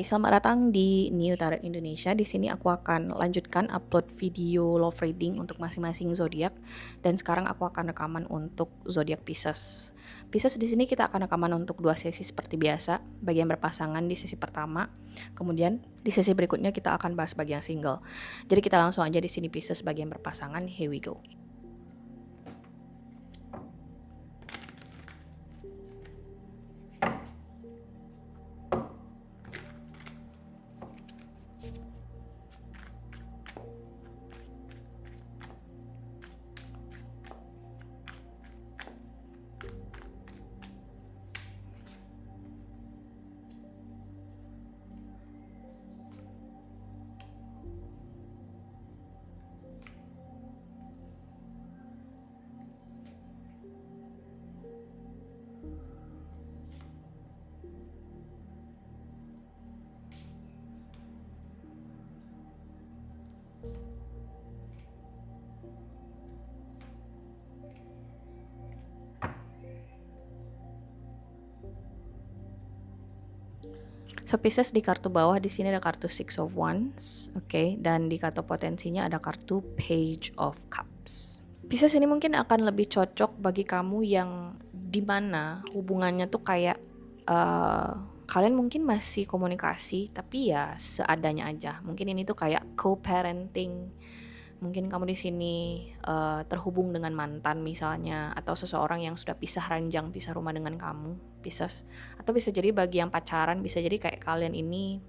Hai, selamat datang di New Tarot Indonesia. Di sini aku akan lanjutkan upload video love reading untuk masing-masing zodiak, dan sekarang aku akan rekaman untuk zodiak Pisces. Pisces di sini kita akan rekaman untuk 2 sesi seperti biasa, bagi yang berpasangan di sesi pertama, kemudian di sesi berikutnya kita akan bahas bagi yang single. Jadi kita langsung aja di sini Pisces bagi yang berpasangan. Here we go. So Pisces di kartu bawah di sini ada kartu Six of Wands, oke, dan di kartu potensinya ada kartu Page of Cups. Pisces ini mungkin akan lebih cocok bagi kamu yang dimana hubungannya tuh kayak kalian mungkin masih komunikasi tapi ya seadanya aja. Mungkin ini tuh kayak co-parenting. Mungkin kamu di sini terhubung dengan mantan misalnya, atau seseorang yang sudah pisah ranjang, pisah rumah dengan kamu, Pisces. Atau bisa jadi bagi yang pacaran, bisa jadi kayak kalian ini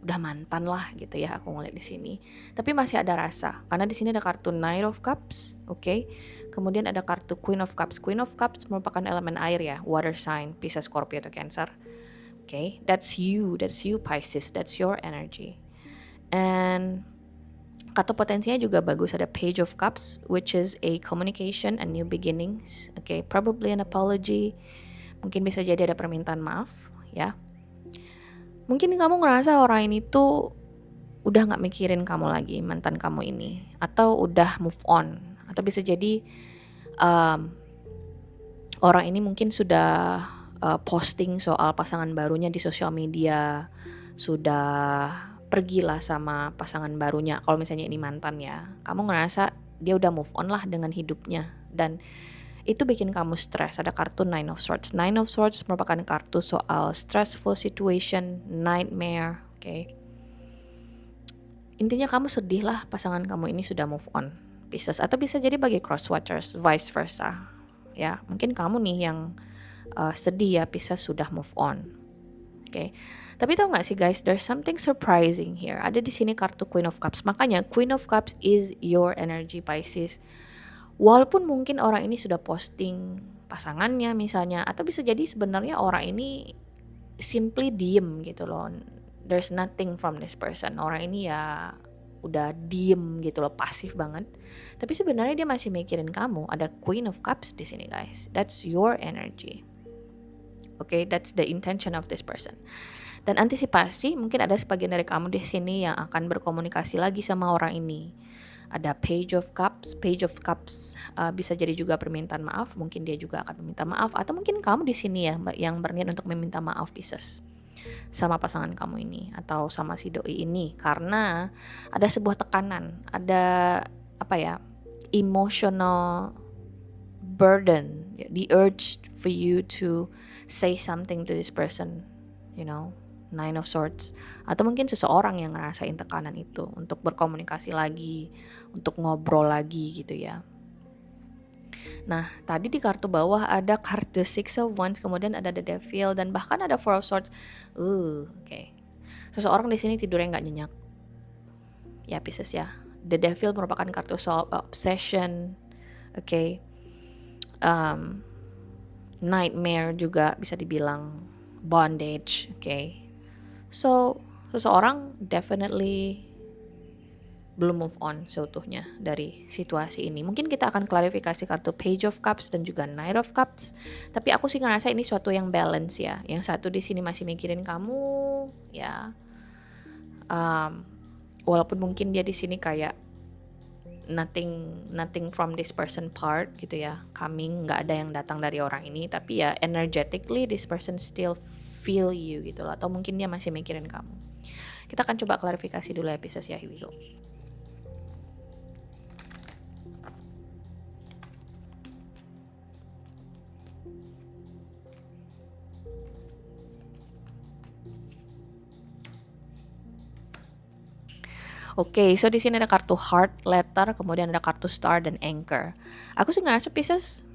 udah mantan lah gitu ya, aku ngeliat di sini. Tapi masih ada rasa, karena di sini ada kartu Knight of Cups, oke. Kemudian ada kartu Queen of Cups. Queen of Cups merupakan elemen air ya, water sign, Pisces, Scorpio atau Cancer. Oke, that's you Pisces, that's your energy. And kartu potensinya juga bagus, ada Page of Cups, which is a communication and new beginnings. Okay, probably an apology. Mungkin bisa jadi ada permintaan maaf, ya. Mungkin kamu ngerasa orang ini tuh udah gak mikirin kamu lagi, mantan kamu ini, atau udah move on. Atau bisa jadi orang ini mungkin sudah posting soal pasangan barunya di sosial media, sudah pergilah sama pasangan barunya. Kalau misalnya ini mantan ya, kamu ngerasa dia udah move on lah dengan hidupnya, dan itu bikin kamu stres. Ada kartu Nine of Swords. Nine of Swords merupakan kartu soal stressful situation, nightmare, oke. Intinya kamu sedih lah pasangan kamu ini sudah move on, Pisces. Atau bisa jadi bagi cross watchers, vice versa. Ya, mungkin kamu nih yang sedih ya, Pisces sudah move on. Oke. Tapi tahu nggak sih guys, there's something surprising here. Ada di sini kartu Queen of Cups. Makanya Queen of Cups is your energy, Pisces. Walaupun mungkin orang ini sudah posting pasangannya misalnya, atau bisa jadi sebenarnya orang ini simply diem gitu loh. There's nothing from this person. Orang ini ya udah diem gitu loh, pasif banget. Tapi sebenarnya dia masih mikirin kamu. Ada Queen of Cups di sini guys. That's your energy. Okay, that's the intention of this person. Dan antisipasi, mungkin ada sebagian dari kamu di sini yang akan berkomunikasi lagi sama orang ini. Ada Page of Cups. Page of Cups bisa jadi juga permintaan maaf. Mungkin dia juga akan meminta maaf, atau mungkin kamu di sini ya yang berniat untuk meminta maaf, Pisces, sama pasangan kamu ini atau sama si doi ini, karena ada sebuah tekanan, ada apa ya, emotional burden, the urge for you to say something to this person, you know. Nine of Swords. Atau mungkin seseorang yang ngerasain tekanan itu untuk berkomunikasi lagi, untuk ngobrol lagi gitu ya. Nah, tadi di kartu bawah ada kartu Six of Wands, kemudian ada the Devil, dan bahkan ada Four of Swords. Okay. Seseorang di sini tidurnya nggak nyenyak. Ya, Pisces ya. The Devil merupakan kartu soal obsession. Okay. Nightmare juga bisa dibilang, bondage. Okay. So, seseorang definitely belum move on seutuhnya dari situasi ini. Mungkin kita akan klarifikasi kartu Page of Cups dan juga Knight of Cups. Tapi aku sih ngerasa ini suatu yang balance ya. Yang satu di sini masih mikirin kamu, ya. Walaupun mungkin dia di sini kayak nothing from this person part gitu ya. Nggak ada yang datang dari orang ini. Tapi ya energetically this person still feel you gitu loh, atau mungkin dia masih mikirin kamu. Kita akan coba klarifikasi dulu ya Pisces ya, here we go. Oke, so di sini ada kartu heart, letter, kemudian ada kartu star dan anchor. Aku sih ngerasa Pisces,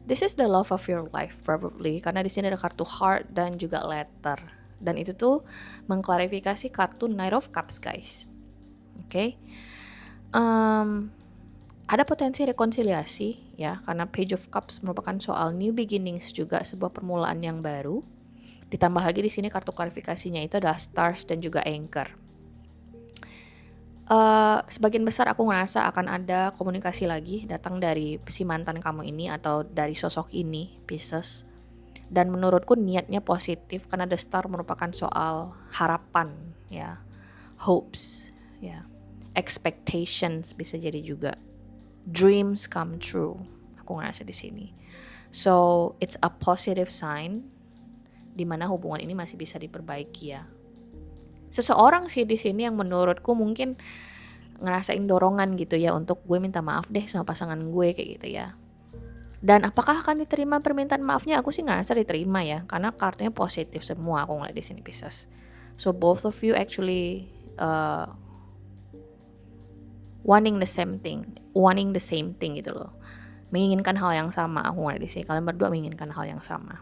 this is the love of your life probably, karena di sini ada kartu heart dan juga letter. Dan itu tuh mengklarifikasi kartu Knight of Cups, guys. Oke. Ada potensi rekonsiliasi ya, karena Page of Cups merupakan soal new beginnings juga, sebuah permulaan yang baru. Ditambah lagi di sini kartu klarifikasinya itu adalah stars dan juga anchor. Sebagian besar aku ngerasa akan ada komunikasi lagi datang dari si mantan kamu ini atau dari sosok ini, Pisces. Dan menurutku niatnya positif karena the star merupakan soal harapan ya, hopes ya, expectations bisa jadi juga, dreams come true. Aku ngerasa di sini. So it's a positive sign di mana hubungan ini masih bisa diperbaiki ya. Seseorang sih di sini yang menurutku mungkin ngerasain dorongan gitu ya untuk gue minta maaf deh sama pasangan gue kayak gitu ya. Dan apakah akan diterima permintaan maafnya? Aku sih ngerasa diterima ya, karena kartunya positif semua aku ngeliat di sini Pisces. So both of you actually wanting the same thing gitu loh. Menginginkan hal yang sama aku ngeliat di sini. Kalian berdua menginginkan hal yang sama.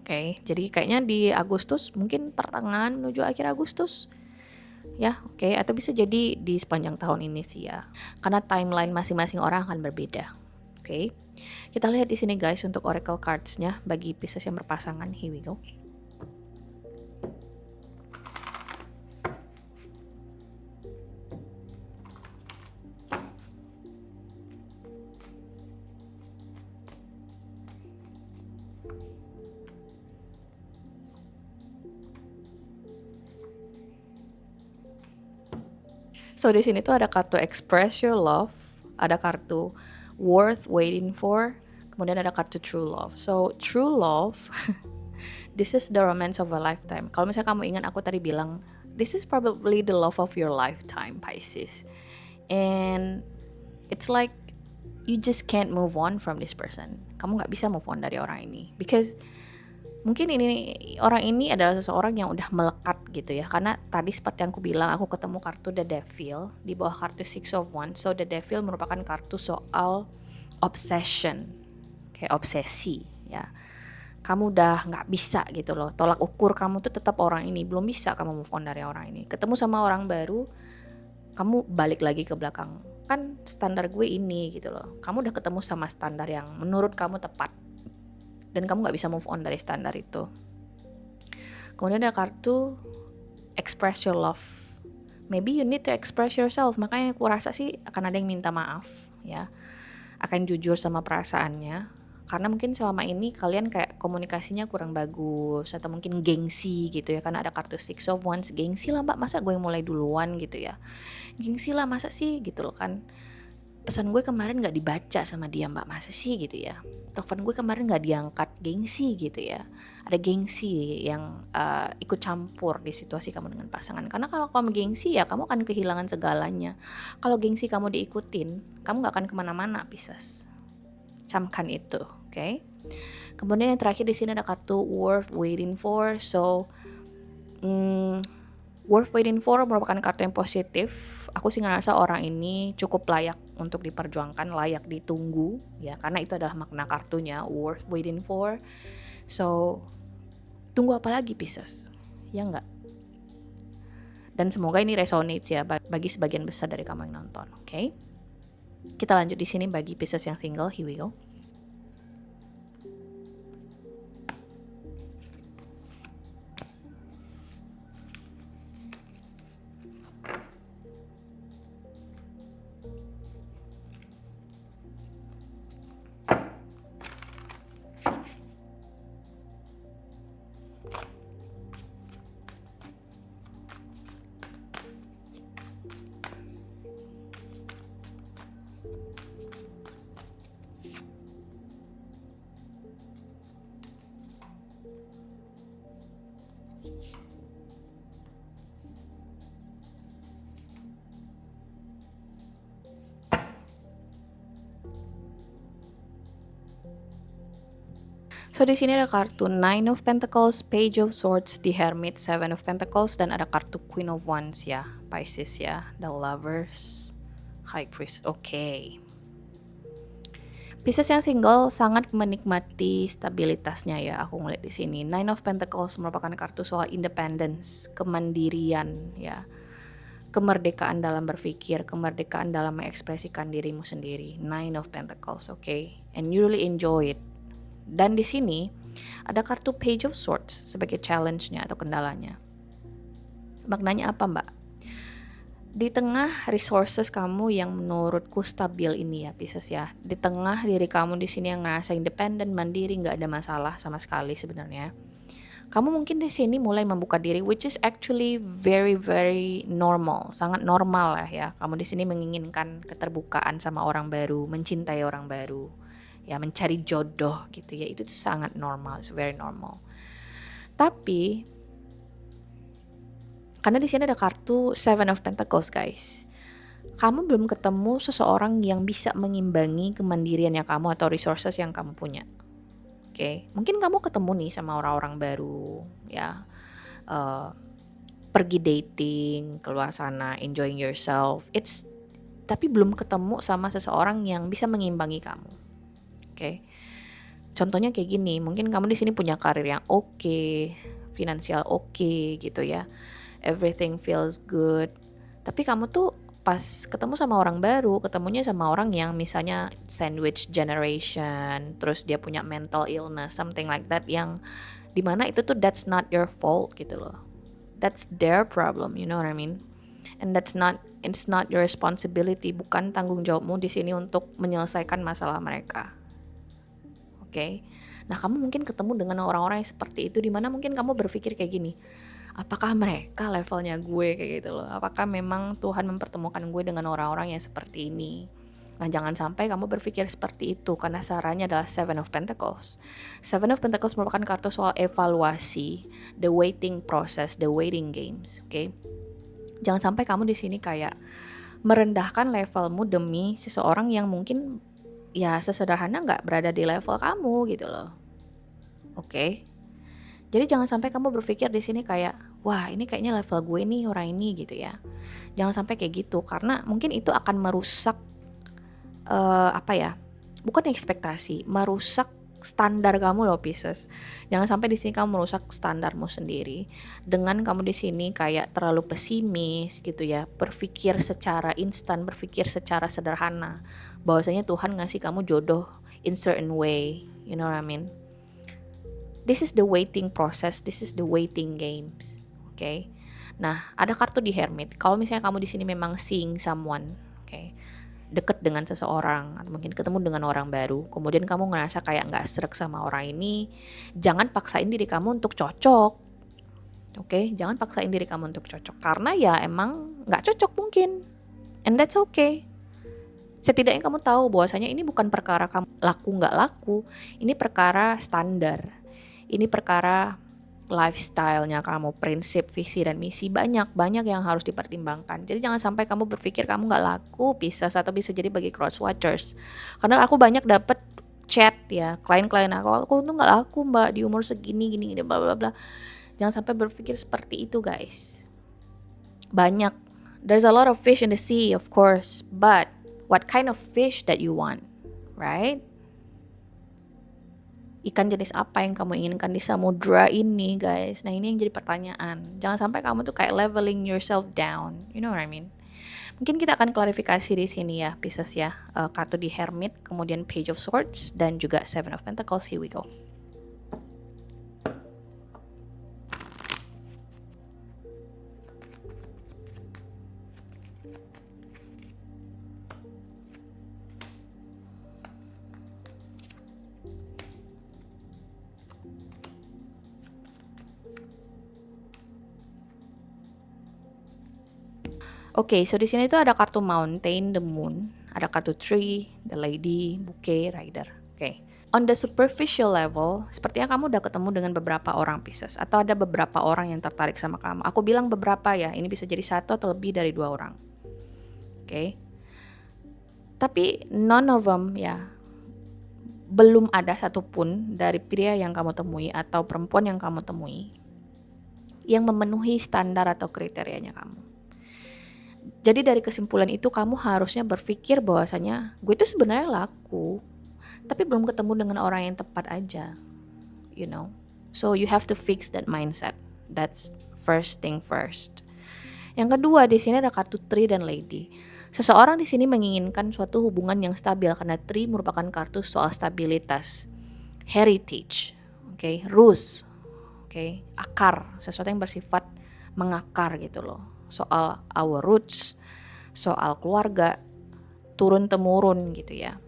Oke, jadi kayaknya di Agustus, mungkin pertengahan menuju akhir Agustus. Ya, oke, atau bisa jadi di sepanjang tahun ini sih ya. Karena timeline masing-masing orang akan berbeda. Oke. Kita lihat di sini guys untuk oracle cards-nya bagi Pisces yang berpasangan. Here we go. So di sini tuh ada kartu express your love, ada kartu worth waiting for, kemudian ada kartu true love. So true love, this is the romance of a lifetime. Kalau misalnya kamu ingat aku tadi bilang, this is probably the love of your lifetime, Pisces. And it's like you just can't move on from this person. Kamu nggak bisa move on dari orang ini, because mungkin orang ini adalah seseorang yang udah melekat gitu ya. Karena tadi seperti yang aku bilang, aku ketemu kartu The Devil di bawah kartu Six of Wands. So The Devil merupakan kartu soal obsession, kayak obsesi ya. Kamu udah nggak bisa gitu loh. Tolak ukur kamu tuh tetap orang ini, belum bisa kamu move on dari orang ini. Ketemu sama orang baru, kamu balik lagi ke belakang. Kan standar gue ini gitu loh. Kamu udah ketemu sama standar yang menurut kamu tepat, dan kamu gak bisa move on dari standar itu. Kemudian ada kartu express your love. Maybe you need to express yourself. Makanya aku rasa sih akan ada yang minta maaf ya, akan jujur sama perasaannya. Karena mungkin selama ini kalian kayak komunikasinya kurang bagus, atau mungkin gengsi gitu ya. Karena ada kartu Six of Wands, gengsi lah mbak, masa gue yang mulai duluan gitu ya. Gengsi lah masa sih gitu loh kan. Pesan gue kemarin gak dibaca sama dia mbak, masa sih gitu ya. Telepon gue kemarin gak diangkat, gengsi gitu ya. Ada gengsi yang ikut campur di situasi kamu dengan pasangan. Karena kalau kamu gengsi ya kamu akan kehilangan segalanya. Kalau gengsi kamu diikutin, kamu gak akan kemana-mana Pisces. Camkan itu, oke? Kemudian yang terakhir di sini ada kartu worth waiting for. So worth waiting for merupakan kartu yang positif. Aku sih ngerasa orang ini cukup layak untuk diperjuangkan, layak ditunggu ya, karena itu adalah makna kartunya, worth waiting for. So tunggu apa lagi Pisces, ya enggak? Dan semoga ini resonates ya bagi sebagian besar dari kamu yang nonton, oke? Kita lanjut di sini bagi Pisces yang single, here we go. So di sini ada kartu Nine of Pentacles, Page of Swords, The Hermit, Seven of Pentacles, dan ada kartu Queen of Wands ya, Pisces ya, The Lovers, High Priest. Oke. Pisces yang single sangat menikmati stabilitasnya ya. Aku ngeliat di sini. Nine of Pentacles merupakan kartu soal independence, kemandirian ya. Kemerdekaan dalam berpikir, kemerdekaan dalam mengekspresikan dirimu sendiri. Nine of Pentacles, okay? And you really enjoy it. Dan di sini ada kartu Page of Swords sebagai challenge-nya atau kendalanya. Maknanya apa, Mbak? Di tengah resources kamu yang menurutku stabil ini ya Pisces ya, di tengah diri kamu di sini yang ngerasa independen, mandiri, nggak ada masalah sama sekali sebenarnya, kamu mungkin di sini mulai membuka diri, which is actually very very normal, sangat normal lah ya. Kamu di sini menginginkan keterbukaan sama orang baru, mencintai orang baru, ya mencari jodoh gitu ya, itu tuh sangat normal, it's very normal. Tapi karena di sini ada kartu Seven of Pentacles, guys. Kamu belum ketemu seseorang yang bisa mengimbangi kemandiriannya kamu atau resources yang kamu punya. Oke, mungkin kamu ketemu nih sama orang-orang baru, ya, pergi dating, keluar sana, enjoying yourself. Tapi belum ketemu sama seseorang yang bisa mengimbangi kamu. Oke, contohnya kayak gini, mungkin kamu di sini punya karir yang oke, finansial oke, gitu ya. Everything feels good, tapi kamu tuh pas ketemu sama orang baru, ketemunya sama orang yang misalnya sandwich generation, terus dia punya mental illness, something like that, yang dimana itu tuh that's not your fault gitu loh, that's their problem, you know what I mean, and it's not your responsibility, bukan tanggung jawabmu di sini untuk menyelesaikan masalah mereka. Oke. Nah, kamu mungkin ketemu dengan orang-orang yang seperti itu, dimana mungkin kamu berpikir kayak gini, apakah mereka levelnya gue kayak gitu loh, apakah memang Tuhan mempertemukan gue dengan orang-orang yang seperti ini. Nah, jangan sampai kamu berpikir seperti itu, karena sarannya adalah Seven of Pentacles. Seven of Pentacles merupakan kartu soal evaluasi, the waiting process, the waiting games, oke? Jangan sampai kamu di sini kayak merendahkan levelmu demi seseorang yang mungkin ya sesederhana nggak berada di level kamu gitu loh, oke? Jadi jangan sampai kamu berpikir di sini kayak, wah ini kayaknya level gue nih orang ini gitu ya. Jangan sampai kayak gitu, karena mungkin itu akan merusak bukan ekspektasi, merusak standar kamu loh Pisces. Jangan sampai di sini kamu merusak standarmu sendiri dengan kamu di sini kayak terlalu pesimis gitu ya, berpikir secara instan, berpikir secara sederhana, bahwasanya Tuhan ngasih kamu jodoh in certain way, you know what I mean? This is the waiting process, this is the waiting games, okay? Nah, ada kartu di Hermit. Kalau misalnya kamu di sini memang seeing someone, okay, deket dengan seseorang, atau mungkin ketemu dengan orang baru, kemudian kamu ngerasa kayak nggak srek sama orang ini, jangan paksain diri kamu untuk cocok, okay? Jangan paksain diri kamu untuk cocok, karena ya emang nggak cocok mungkin, and that's okay. Setidaknya kamu tahu bahwasanya ini bukan perkara kamu laku nggak laku, ini perkara standar. Ini perkara lifestyle-nya kamu, prinsip, visi, dan misi, banyak yang harus dipertimbangkan. Jadi jangan sampai kamu berpikir kamu gak laku, Pisces, atau bisa jadi bagi cross watchers. Karena aku banyak dapet chat ya, klien-klien aku tuh gak laku mbak di umur segini, gini, bla bla bla. Jangan sampai berpikir seperti itu guys. Banyak, there's a lot of fish in the sea of course, but what kind of fish that you want, right? Ikan jenis apa yang kamu inginkan di samudra ini guys. Nah ini yang jadi pertanyaan. Jangan sampai kamu tuh kayak leveling yourself down, you know what I mean. Mungkin kita akan klarifikasi di sini ya Pisces ya, kartu di Hermit, kemudian Page of Swords, dan juga Seven of Pentacles. Here we go. Oke, so di sini tuh ada kartu Mountain, the Moon, ada kartu Tree, the Lady, Bouquet, Rider. Oke. On the superficial level, sepertinya kamu udah ketemu dengan beberapa orang Pisces, atau ada beberapa orang yang tertarik sama kamu. Aku bilang beberapa ya, ini bisa jadi satu atau lebih dari 2 orang. Oke. Tapi none of them ya, belum ada satupun dari pria yang kamu temui atau perempuan yang kamu temui yang memenuhi standar atau kriterianya kamu. Jadi dari kesimpulan itu kamu harusnya berpikir bahwasanya gue itu sebenarnya laku, tapi belum ketemu dengan orang yang tepat aja, you know. So you have to fix that mindset. That's first thing first. Yang kedua, di sini ada kartu Tree dan Lady. Seseorang di sini menginginkan suatu hubungan yang stabil karena Tree merupakan kartu soal stabilitas, heritage, roots, akar, sesuatu yang bersifat mengakar gitu loh. Soal our roots, soal keluarga, turun temurun gitu ya.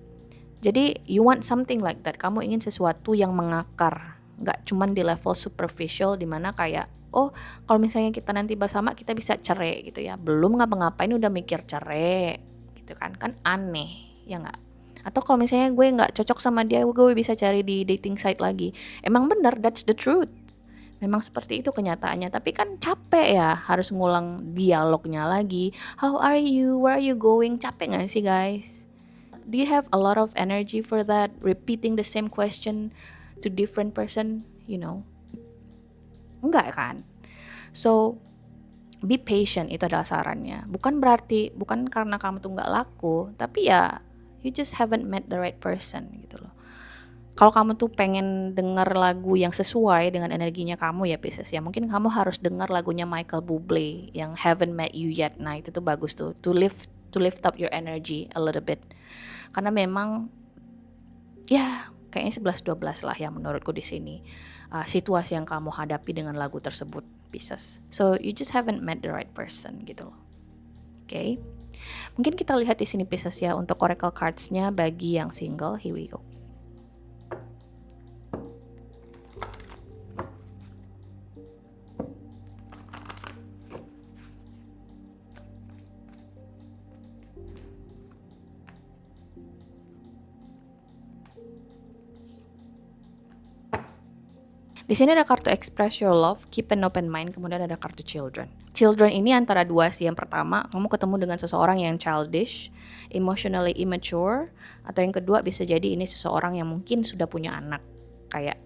Jadi you want something like that. Kamu ingin sesuatu yang mengakar, nggak cuman di level superficial dimana kayak kalau misalnya kita nanti bersama kita bisa cerai gitu ya, belum ngapa-ngapain udah mikir cerai gitu kan aneh ya nggak? Atau kalau misalnya gue nggak cocok sama dia, gue bisa cari di dating site lagi. Emang benar, that's the truth. Memang seperti itu kenyataannya, tapi kan capek ya harus ngulang dialognya lagi. How are you? Where are you going? Capek nggak sih guys? Do you have a lot of energy for that? Repeating the same question to different person, you know? Enggak kan? So, be patient, itu adalah sarannya. Bukan karena kamu tuh nggak laku, tapi ya you just haven't met the right person gitu loh. Kalau kamu tuh pengen denger lagu yang sesuai dengan energinya kamu ya Pisces ya, mungkin kamu harus denger lagunya Michael Bublé yang Haven't Met You Yet. Nah itu tuh bagus tuh, to lift up your energy a little bit. Karena memang ya kayaknya 11-12 lah ya menurutku di sini. Situasi yang kamu hadapi dengan lagu tersebut, Pisces. So you just haven't met the right person gitu loh. Oke. Mungkin kita lihat di sini Pisces ya untuk oracle cards-nya bagi yang single. Here we go. Di sini ada kartu express your love, keep an open mind, kemudian ada kartu children. Children ini antara dua sih. Yang pertama, kamu ketemu dengan seseorang yang childish, emotionally immature, atau yang kedua bisa jadi ini seseorang yang mungkin sudah punya anak, kayak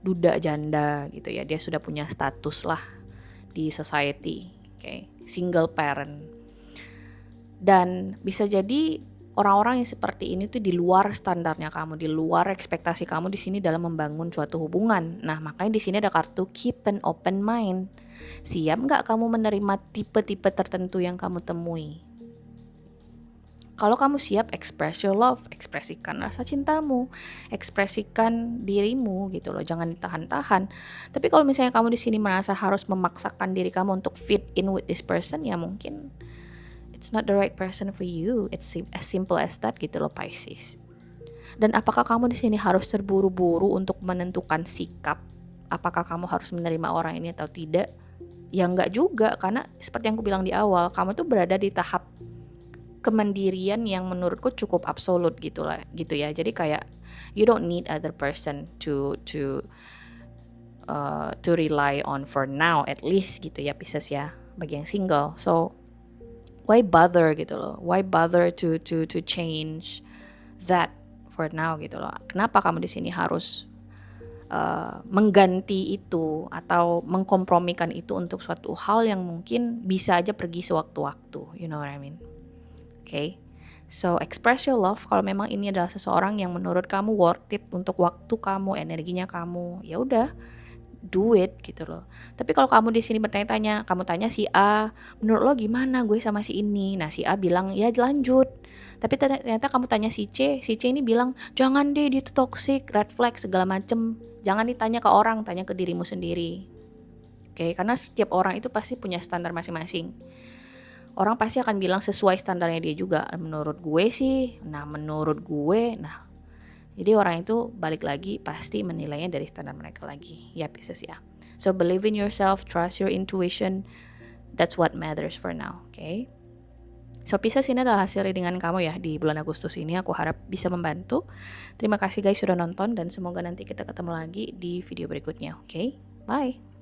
duda janda gitu ya. Dia sudah punya status lah di society, single parent. Dan bisa jadi orang-orang yang seperti ini tuh di luar standarnya kamu, di luar ekspektasi kamu di sini dalam membangun suatu hubungan. Nah, makanya di sini ada kartu keep an open mind. Siap nggak kamu menerima tipe-tipe tertentu yang kamu temui? Kalau kamu siap, express your love, ekspresikan rasa cintamu, ekspresikan dirimu gitu loh, jangan ditahan-tahan. Tapi kalau misalnya kamu di sini merasa harus memaksakan diri kamu untuk fit in with this person, ya mungkin it's not the right person for you. It's as simple as that gitu loh Pisces. Dan apakah kamu di sini harus terburu-buru untuk menentukan sikap? Apakah kamu harus menerima orang ini atau tidak? Ya enggak juga, karena seperti yang aku bilang di awal, kamu tuh berada di tahap kemandirian yang menurutku cukup absolut gitu ya. Jadi kayak you don't need other person to rely on for now at least gitu ya Pisces ya, bagi yang single. So why bother gitu loh? Why bother to change that for now gitu loh? Kenapa kamu di sini harus mengganti itu atau mengkompromikan itu untuk suatu hal yang mungkin bisa aja pergi sewaktu-waktu, you know what I mean? Okay? So express your love. Kalau memang ini adalah seseorang yang menurut kamu worth it untuk waktu kamu, energinya kamu, ya udah, do it gitu loh. Tapi kalau kamu di sini bertanya-tanya, kamu tanya si A, menurut lo gimana gue sama si ini? Nah si A bilang ya lanjut. Tapi ternyata kamu tanya si C ini bilang jangan deh, dia tuh toxic, red flag segala macem. Jangan ditanya ke orang, tanya ke dirimu sendiri. Oke, karena setiap orang itu pasti punya standar masing-masing. Orang pasti akan bilang sesuai standarnya dia juga. Menurut gue sih, jadi orang itu balik lagi pasti menilainya dari standar mereka lagi. Ya Pisces ya. So believe in yourself, trust your intuition. That's what matters for now, okay? So Pisces, ini adalah hasil readingan kamu ya di bulan Agustus ini. Aku harap bisa membantu. Terima kasih guys sudah nonton dan semoga nanti kita ketemu lagi di video berikutnya, okay? Bye.